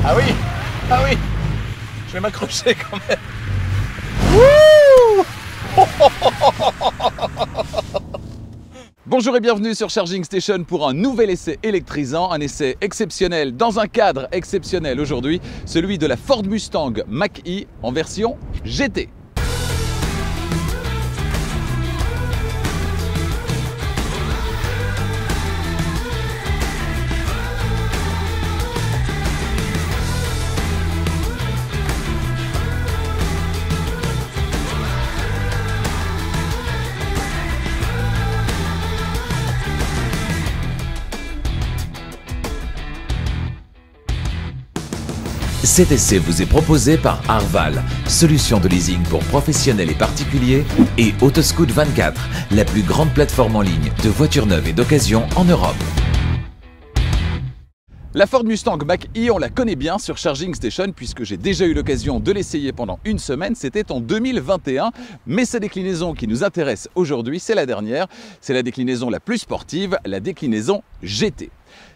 Ah oui, ah oui, je vais m'accrocher quand même. Wouh. Bonjour et bienvenue sur Charging Station pour un nouvel essai électrisant, un essai exceptionnel dans un cadre exceptionnel aujourd'hui, celui de la Ford Mustang Mach-E en version GT. Cet essai vous est proposé par Arval, solution de leasing pour professionnels et particuliers, et Autoscout24, la plus grande plateforme en ligne de voitures neuves et d'occasion en Europe. La Ford Mustang Mach-E, on la connaît bien sur Charging Station puisque j'ai déjà eu l'occasion de l'essayer pendant une semaine, c'était en 2021. Mais sa déclinaison qui nous intéresse aujourd'hui, c'est la dernière, c'est la déclinaison la plus sportive, la déclinaison GT.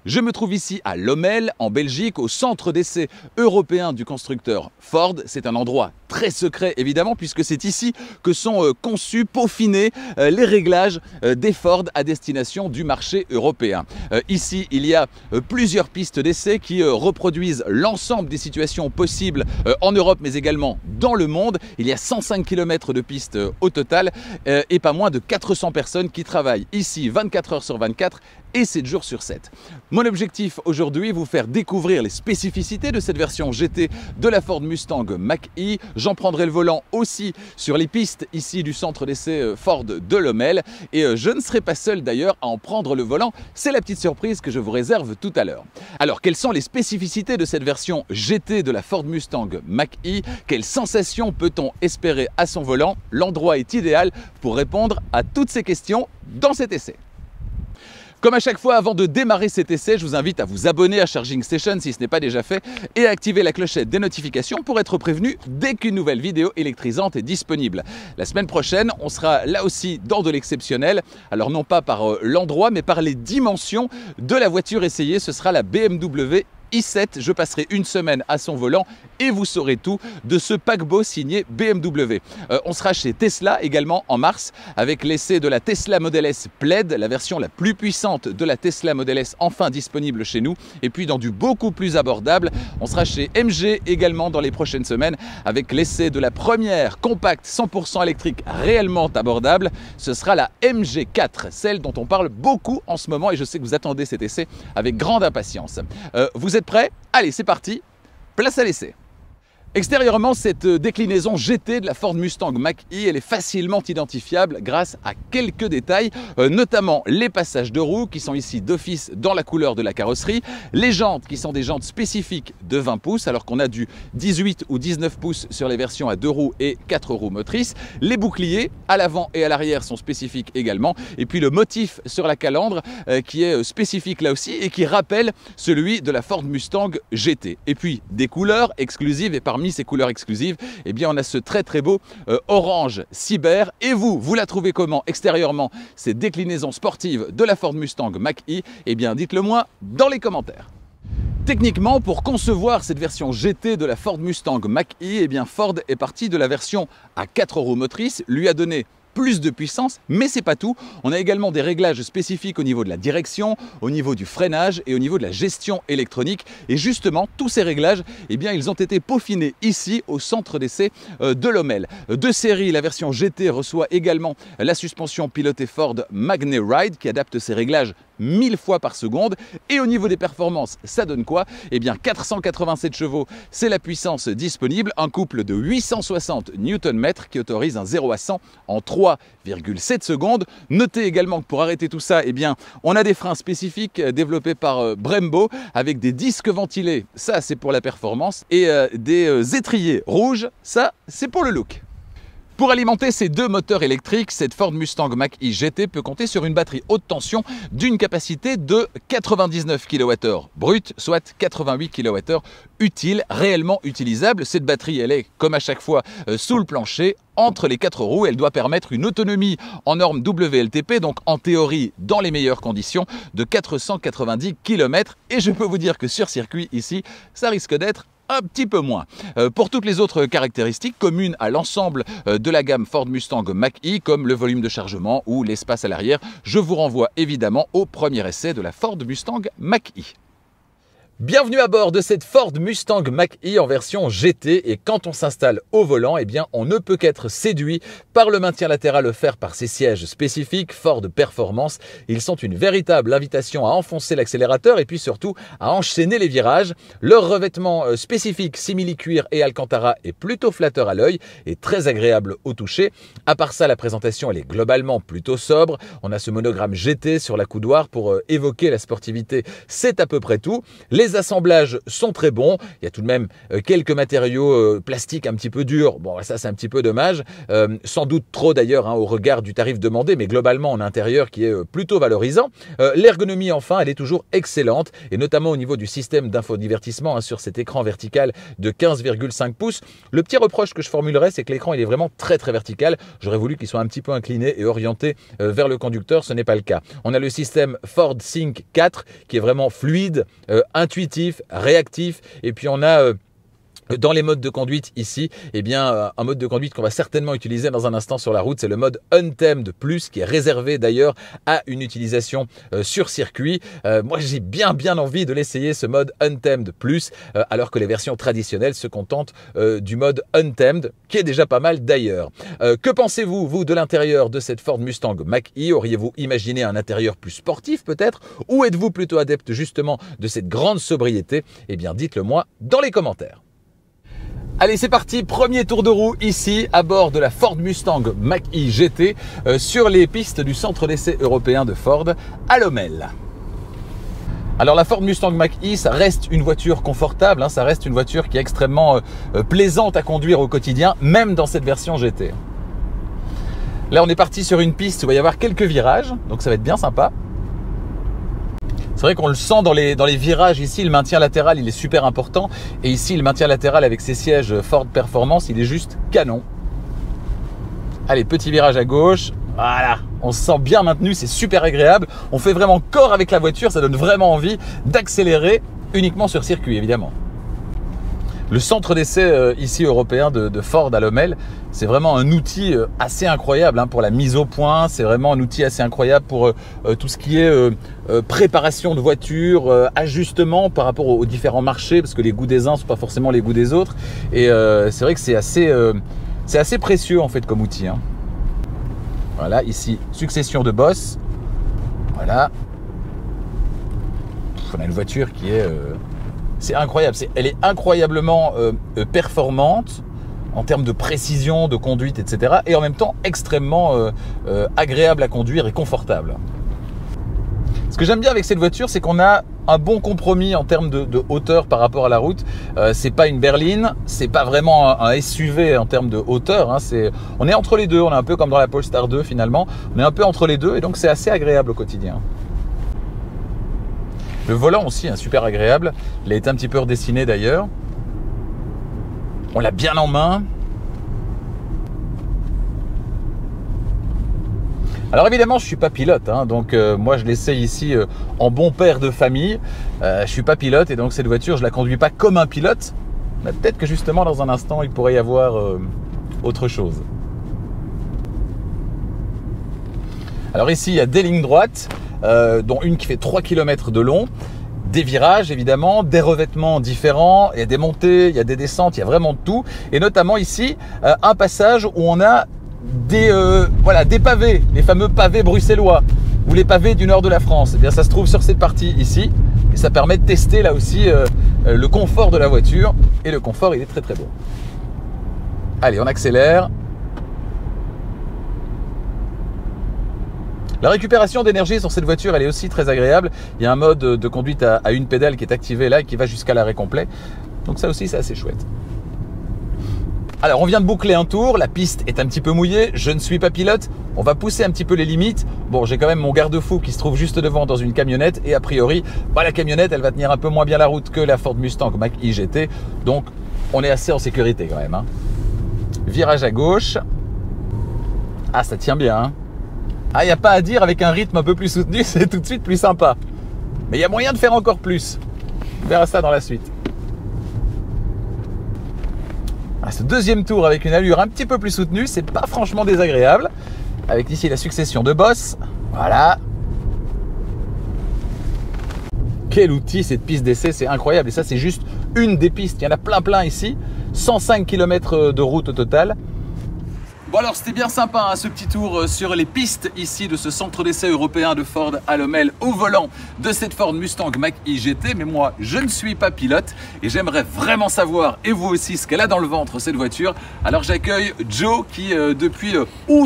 Je me trouve ici à Lommel, en Belgique, au centre d'essai européen du constructeur Ford. C'est un endroit très secret, évidemment, puisque c'est ici que sont conçus, peaufinés les réglages des Ford à destination du marché européen. Ici, il y a plusieurs pistes d'essai qui reproduisent l'ensemble des situations possibles en Europe, mais également dans le monde. Il y a 105 km de pistes au total et pas moins de 400 personnes qui travaillent ici 24 heures sur 24 et 7 jours sur 7. Mon objectif aujourd'hui, vous faire découvrir les spécificités de cette version GT de la Ford Mustang Mach-E. J'en prendrai le volant aussi sur les pistes ici du centre d'essai Ford de Lommel. Et je ne serai pas seul d'ailleurs à en prendre le volant. C'est la petite surprise que je vous réserve tout à l'heure. Alors, quelles sont les spécificités de cette version GT de la Ford Mustang Mach-E? Quelles sensations peut-on espérer à son volant? L'endroit est idéal pour répondre à toutes ces questions dans cet essai. Comme à chaque fois, avant de démarrer cet essai, je vous invite à vous abonner à Charging Station si ce n'est pas déjà fait et à activer la clochette des notifications pour être prévenu dès qu'une nouvelle vidéo électrisante est disponible. La semaine prochaine, on sera là aussi dans de l'exceptionnel. Alors non pas par l'endroit, mais par les dimensions de la voiture essayée. Ce sera la BMW i7, je passerai une semaine à son volant et vous saurez tout de ce paquebot signé BMW. On sera chez Tesla également en mars avec l'essai de la Tesla Model S Plaid, la version la plus puissante de la Tesla Model S enfin disponible chez nous. Et puis dans du beaucoup plus abordable, on sera chez MG également dans les prochaines semaines avec l'essai de la première compacte 100% électrique réellement abordable. Ce sera la MG4, celle dont on parle beaucoup en ce moment et je sais que vous attendez cet essai avec grande impatience. Vous êtes prêts? Allez, c'est parti, place à l'essai. Extérieurement, cette déclinaison GT de la Ford Mustang Mach-E, elle est facilement identifiable grâce à quelques détails, notamment les passages de roues qui sont ici d'office dans la couleur de la carrosserie, les jantes qui sont des jantes spécifiques de 20 pouces alors qu'on a du 18 ou 19 pouces sur les versions à 2 roues et 4 roues motrices, les boucliers à l'avant et à l'arrière sont spécifiques également, et puis le motif sur la calandre qui est spécifique là aussi et qui rappelle celui de la Ford Mustang GT. Et puis des couleurs exclusives et parmi ces couleurs exclusives, eh bien on a ce très beau orange cyber. Et vous la trouvez comment extérieurement, cette déclinaison sportive de la Ford Mustang Mach-E? Eh bien dites-le moi dans les commentaires. Techniquement, pour concevoir cette version GT de la Ford Mustang Mach-E, eh bien Ford est parti de la version à 4 roues motrices, lui a donné plus de puissance, mais c'est pas tout. On a également des réglages spécifiques au niveau de la direction, au niveau du freinage et au niveau de la gestion électronique. Et justement, tous ces réglages, eh bien, ils ont été peaufinés ici au centre d'essai de Lommel. De série, la version GT reçoit également la suspension pilotée Ford MagneRide qui adapte ses réglages 1000 fois par seconde. Et au niveau des performances, ça donne quoi? Eh bien 487 chevaux, c'est la puissance disponible, un couple de 860 Nm qui autorise un 0 à 100 en 3,7 secondes. Notez également que pour arrêter tout ça, eh bien, on a des freins spécifiques développés par Brembo avec des disques ventilés, ça c'est pour la performance, et des étriers rouges, ça c'est pour le look. Pour alimenter ces deux moteurs électriques, cette Ford Mustang Mach-E GT peut compter sur une batterie haute tension d'une capacité de 99 kWh brut, soit 88 kWh utile, réellement utilisable. Cette batterie, elle est, comme à chaque fois, sous le plancher, entre les quatre roues. Elle doit permettre une autonomie en norme WLTP, donc en théorie, dans les meilleures conditions, de 490 km. Et je peux vous dire que sur circuit, ici, ça risque d'être un petit peu moins. Pour toutes les autres caractéristiques communes à l'ensemble de la gamme Ford Mustang Mach-E, comme le volume de chargement ou l'espace à l'arrière, je vous renvoie évidemment au premier essai de la Ford Mustang Mach-E. Bienvenue à bord de cette Ford Mustang Mach-E en version GT, et quand on s'installe au volant, eh bien on ne peut qu'être séduit par le maintien latéral offert par ces sièges spécifiques Ford Performance. Ils sont une véritable invitation à enfoncer l'accélérateur et puis surtout à enchaîner les virages. Leur revêtement spécifique simili-cuir et Alcantara est plutôt flatteur à l'œil et très agréable au toucher. À part ça, la présentation elle est globalement plutôt sobre. On a ce monogramme GT sur la coudoir pour évoquer la sportivité, c'est à peu près tout. Les assemblages sont très bons, il y a tout de même quelques matériaux plastiques un petit peu durs, bon ça c'est un petit peu dommage, sans doute trop d'ailleurs au regard du tarif demandé, mais globalement en intérieur qui est plutôt valorisant. L'ergonomie enfin elle est toujours excellente, et notamment au niveau du système d'infodivertissement sur cet écran vertical de 15,5 pouces. Le petit reproche que je formulerais, c'est que l'écran il est vraiment très vertical, j'aurais voulu qu'il soit un petit peu incliné et orienté vers le conducteur, ce n'est pas le cas. On a le système Ford Sync 4 qui est vraiment fluide, intuitif, réactif, et puis on a dans les modes de conduite ici, eh bien, un mode de conduite qu'on va certainement utiliser dans un instant sur la route, c'est le mode Untamed Plus, qui est réservé d'ailleurs à une utilisation sur circuit. Moi, j'ai bien envie de l'essayer, ce mode Untamed Plus, alors que les versions traditionnelles se contentent du mode Untamed, qui est déjà pas mal d'ailleurs. Que pensez-vous, vous, de l'intérieur de cette Ford Mustang Mach-E? Auriez-vous imaginé un intérieur plus sportif peut-être? Ou êtes-vous plutôt adepte justement de cette grande sobriété? Eh bien, dites-le moi dans les commentaires. Allez, c'est parti, premier tour de roue ici à bord de la Ford Mustang Mach-E GT sur les pistes du centre d'essai européen de Ford à Lommel. Alors la Ford Mustang Mach-E, ça reste une voiture confortable, ça reste une voiture qui est extrêmement plaisante à conduire au quotidien, même dans cette version GT. Là, on est parti sur une piste où il va y avoir quelques virages, donc ça va être bien sympa. C'est vrai qu'on le sent dans les virages ici, le maintien latéral il est super important, et ici le maintien latéral avec ses sièges Ford Performance il est juste canon. Allez, petit virage à gauche, voilà, on se sent bien maintenu, c'est super agréable, on fait vraiment corps avec la voiture, ça donne vraiment envie d'accélérer uniquement sur circuit évidemment. Le centre d'essai ici européen de Ford à Lommel, c'est vraiment un outil assez incroyable pour la mise au point. C'est vraiment un outil assez incroyable pour tout ce qui est préparation de voiture, ajustement par rapport aux différents marchés, parce que les goûts des uns ne sont pas forcément les goûts des autres. Et c'est vrai que c'est assez précieux en fait comme outil. Voilà, ici, succession de bosses. Voilà. On a une voiture qui est... c'est incroyable, elle est incroyablement performante en termes de précision, de conduite, etc. Et en même temps extrêmement agréable à conduire et confortable. Ce que j'aime bien avec cette voiture, c'est qu'on a un bon compromis en termes de hauteur par rapport à la route. C'est pas une berline, c'est pas vraiment un SUV en termes de hauteur. On est entre les deux, on est un peu comme dans la Polestar 2 finalement. On est un peu entre les deux et donc c'est assez agréable au quotidien. Le volant aussi, super agréable. Il a été un petit peu redessiné d'ailleurs. On l'a bien en main. Alors évidemment, je ne suis pas pilote, donc moi je l'essaye ici en bon père de famille. Je ne suis pas pilote et donc cette voiture, je ne la conduis pas comme un pilote. Mais peut-être que justement dans un instant, il pourrait y avoir autre chose. Alors ici, il y a des lignes droites, dont une qui fait 3 km de long. Des virages évidemment, des revêtements différents, il y a des montées, il y a des descentes, il y a vraiment de tout. Et notamment ici, un passage où on a des pavés, les fameux pavés bruxellois ou les pavés du nord de la France. Eh bien, ça se trouve sur cette partie ici et ça permet de tester là aussi le confort de la voiture. Et le confort, il est très bon. Allez, on accélère. La récupération d'énergie sur cette voiture, elle est aussi très agréable. Il y a un mode de conduite à une pédale qui est activé là et qui va jusqu'à l'arrêt complet. Donc ça aussi, c'est assez chouette. Alors on vient de boucler un tour, la piste est un petit peu mouillée, je ne suis pas pilote, on va pousser un petit peu les limites. Bon, j'ai quand même mon garde-fou qui se trouve juste devant dans une camionnette et a priori, la camionnette elle va tenir un peu moins bien la route que la Ford Mustang Mach-E GT, donc on est assez en sécurité quand même. Hein. Virage à gauche. Ah, ça tient bien. Hein. Ah, il n'y a pas à dire, avec un rythme un peu plus soutenu, c'est tout de suite plus sympa. Mais il y a moyen de faire encore plus. On verra ça dans la suite. Ah, ce deuxième tour avec une allure un petit peu plus soutenue, c'est pas franchement désagréable. Avec ici la succession de bosses. Voilà. Quel outil cette piste d'essai, c'est incroyable. Et ça, c'est juste une des pistes. Il y en a plein ici. 105 km de route au total. Bon alors c'était bien sympa hein, ce petit tour sur les pistes ici de ce centre d'essai européen de Ford à Lommel au volant de cette Ford Mustang Mach-E GT. Mais moi je ne suis pas pilote et j'aimerais vraiment savoir, et vous aussi, ce qu'elle a dans le ventre cette voiture. Alors j'accueille Joe qui depuis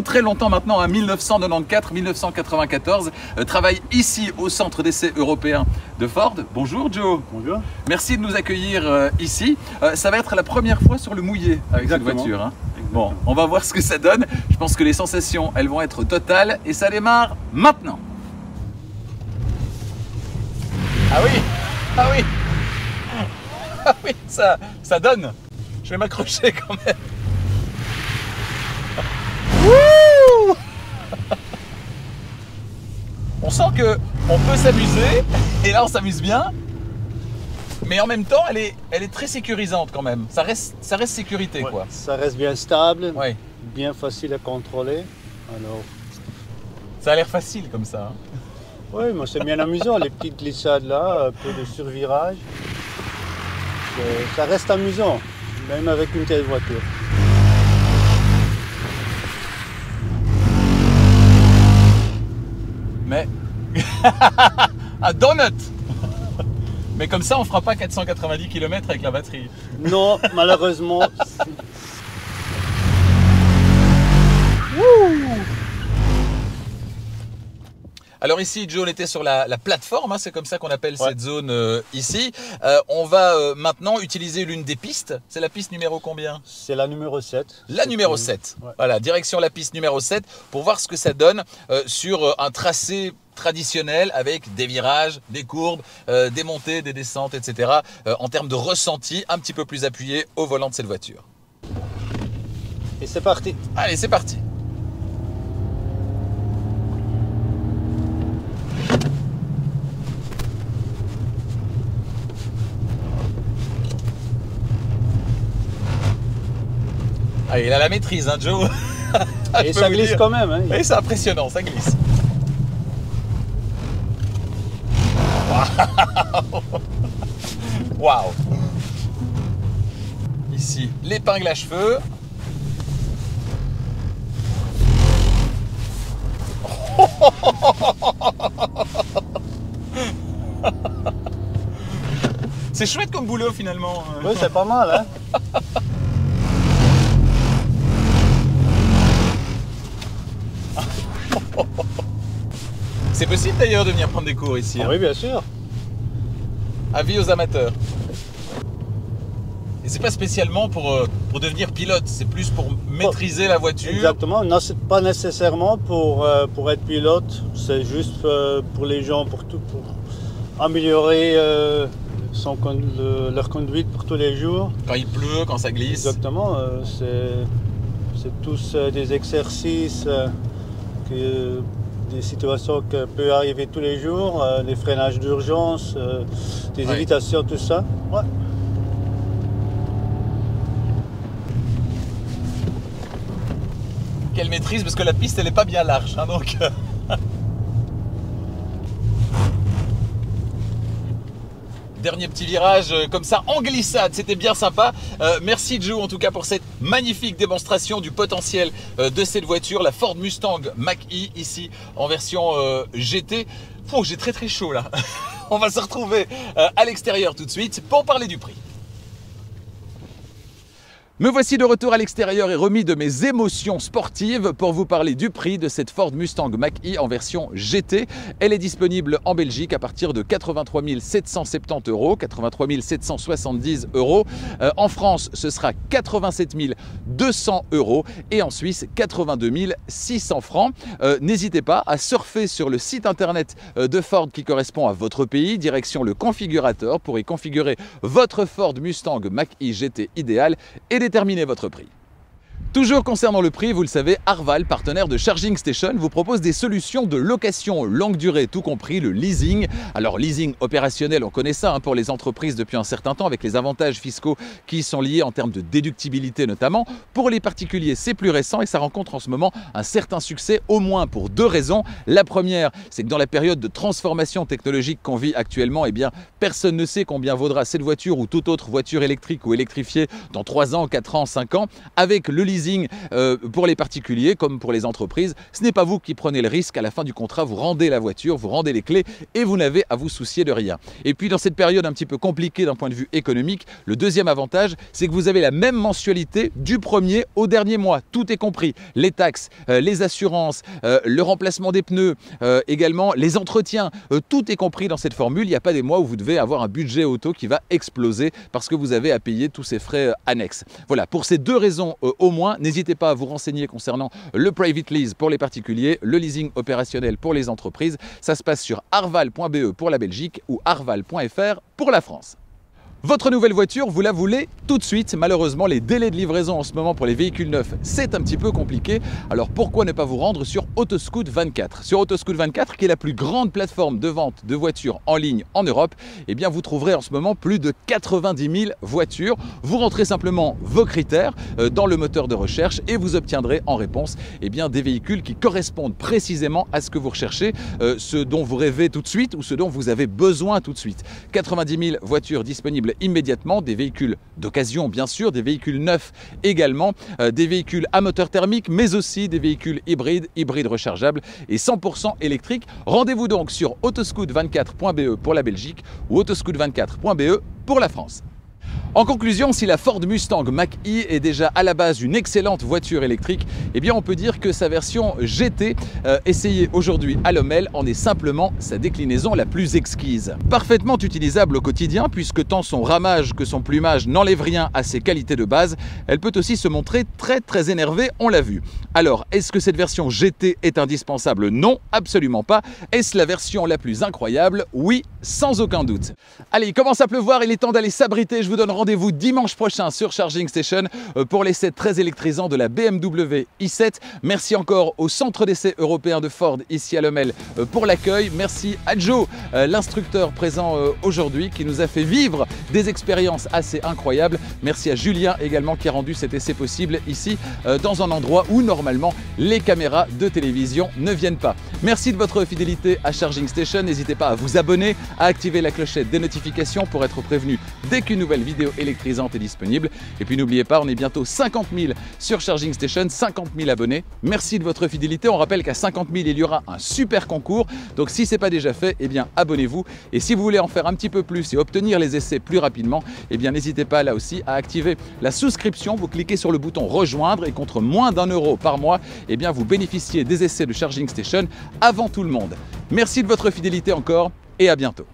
très longtemps maintenant, 1994-1994, travaille ici au centre d'essai européen de Ford. Bonjour Joe. Bonjour. Merci de nous accueillir ici. Ça va être la première fois sur le mouillé avec cette voiture. Hein. Bon, on va voir ce que ça donne. Je pense que les sensations, elles vont être totales et ça démarre maintenant. Ah oui, ah oui, ah oui, ça donne. Je vais m'accrocher quand même. Wouh! On sent que on peut s'amuser et là on s'amuse bien. Mais en même temps, elle est très sécurisante quand même. Ça reste sécurité, quoi. Ça reste bien stable, ouais. Bien facile à contrôler. Alors... Ça a l'air facile comme ça. Hein. Oui, moi c'est bien amusant, les petites glissades là, un peu de survirage. Ça reste amusant, même avec une telle voiture. Mais... un donut. Mais comme ça, on fera pas 490 km avec la batterie. Non, malheureusement. Alors ici, Joe, on était sur la plateforme, hein, c'est comme ça qu'on appelle cette zone ici. On va maintenant utiliser l'une des pistes. C'est la piste numéro combien? C'est la numéro 7. La numéro 7. Ouais. Voilà, direction la piste numéro 7 pour voir ce que ça donne sur un tracé traditionnel avec des virages, des courbes, des montées, des descentes, etc. En termes de ressenti, un petit peu plus appuyé au volant de cette voiture. Et c'est parti. Allez, c'est parti. Ah, il a la maîtrise, hein, Joe. Et ça glisse quand même. Hein. Et c'est impressionnant, ça glisse. Waouh. Ici, l'épingle à cheveux. C'est chouette comme boulot finalement. Oui, c'est pas mal. Hein. C'est possible d'ailleurs de venir prendre des cours ici. Ah, hein. oui, bien sûr. Avis aux amateurs. Et c'est pas spécialement pour devenir pilote, c'est plus pour maîtriser la voiture. Exactement, non, c'est pas nécessairement pour être pilote, c'est juste pour les gens, pour améliorer leur conduite pour tous les jours. Quand il pleut, quand ça glisse. Exactement, c'est tous des exercices, des situations qui peuvent arriver tous les jours, des freinages d'urgence, des évitations, tout ça. Ouais. Quelle maîtrise, parce que la piste elle n'est pas bien large, hein, donc. Dernier petit virage comme ça en glissade, c'était bien sympa. Merci Joe en tout cas pour cette magnifique démonstration du potentiel de cette voiture, la Ford Mustang Mach-E ici en version GT. Oh, j'ai très chaud là. On va se retrouver à l'extérieur tout de suite pour parler du prix. Me voici de retour à l'extérieur et remis de mes émotions sportives pour vous parler du prix de cette Ford Mustang Mach-E en version GT. Elle est disponible en Belgique à partir de 83 770 €, 83 770 €. En France, ce sera 87 200 € et en Suisse, 82 600 francs. N'hésitez pas à surfer sur le site internet de Ford qui correspond à votre pays, direction le configurateur pour y configurer votre Ford Mustang Mach-E GT idéal et déterminer votre prix. Toujours concernant le prix, vous le savez, Arval, partenaire de Charging Station, vous propose des solutions de location longue durée, tout compris le leasing. Alors leasing opérationnel, on connaît ça pour les entreprises depuis un certain temps avec les avantages fiscaux qui sont liés en termes de déductibilité notamment. Pour les particuliers, c'est plus récent et ça rencontre en ce moment un certain succès, au moins pour deux raisons. La première, c'est que dans la période de transformation technologique qu'on vit actuellement, eh bien, personne ne sait combien vaudra cette voiture ou toute autre voiture électrique ou électrifiée dans 3 ans, 4 ans, 5 ans. Avec le leasing pour les particuliers comme pour les entreprises, ce n'est pas vous qui prenez le risque. À la fin du contrat, vous rendez la voiture, vous rendez les clés et vous n'avez à vous soucier de rien. Et puis dans cette période un petit peu compliquée d'un point de vue économique, le deuxième avantage, c'est que vous avez la même mensualité du premier au dernier mois. Tout est compris. Les taxes, les assurances, le remplacement des pneus, également les entretiens, tout est compris dans cette formule. Il n'y a pas des mois où vous devez avoir un budget auto qui va exploser parce que vous avez à payer tous ces frais annexes. Voilà, pour ces deux raisons au moins, n'hésitez pas à vous renseigner concernant le private lease pour les particuliers, le leasing opérationnel pour les entreprises. Ça se passe sur arval.be pour la Belgique ou arval.fr pour la France. Votre nouvelle voiture, vous la voulez tout de suite. Malheureusement, les délais de livraison en ce moment pour les véhicules neufs, c'est un petit peu compliqué. Alors pourquoi ne pas vous rendre sur Autoscout24 ? Sur Autoscout24, qui est la plus grande plateforme de vente de voitures en ligne en Europe, eh bien vous trouverez en ce moment plus de 90 000 voitures. Vous rentrez simplement vos critères dans le moteur de recherche et vous obtiendrez en réponse eh bien, des véhicules qui correspondent précisément à ce que vous recherchez, ce dont vous rêvez tout de suite ou ce dont vous avez besoin tout de suite. 90 000 voitures disponibles immédiatement, des véhicules d'occasion bien sûr, des véhicules neufs également, des véhicules à moteur thermique mais aussi des véhicules hybrides rechargeables et 100% électriques. Rendez-vous donc sur autoscout24.be pour la Belgique ou autoscout24.be pour la France. En conclusion, si la Ford Mustang Mach-E est déjà à la base une excellente voiture électrique, eh bien on peut dire que sa version GT, essayée aujourd'hui à Lommel, en est simplement sa déclinaison la plus exquise. Parfaitement utilisable au quotidien, puisque tant son ramage que son plumage n'enlèvent rien à ses qualités de base, elle peut aussi se montrer très énervée, on l'a vu. Alors, est-ce que cette version GT est indispensable? Non, absolument pas. Est-ce la version la plus incroyable? Oui, sans aucun doute. Allez, il commence à pleuvoir, il est temps d'aller s'abriter. Je vous donne rendez-vous dimanche prochain sur Charging Station pour l'essai très électrisant de la BMW i7. Merci encore au centre d'essai européen de Ford ici à Lommel pour l'accueil. Merci à Joe, l'instructeur présent aujourd'hui qui nous a fait vivre des expériences assez incroyables. Merci à Julien également qui a rendu cet essai possible ici dans un endroit où normalement les caméras de télévision ne viennent pas. Merci de votre fidélité à Charging Station. N'hésitez pas à vous abonner, à activer la clochette des notifications pour être prévenu dès qu'une nouvelle vidéo électrisante est disponible. Et puis n'oubliez pas, on est bientôt 50 000 sur Charging Station, 50 000 abonnés. Merci de votre fidélité. On rappelle qu'à 50 000, il y aura un super concours. Donc si ce n'est pas déjà fait, eh bien abonnez-vous. Et si vous voulez en faire un petit peu plus et obtenir les essais plus rapidement, eh bien n'hésitez pas là aussi à activer la souscription. Vous cliquez sur le bouton rejoindre et contre moins d'1 € par mois, eh bien vous bénéficiez des essais de Charging Station avant tout le monde. Merci de votre fidélité encore et à bientôt.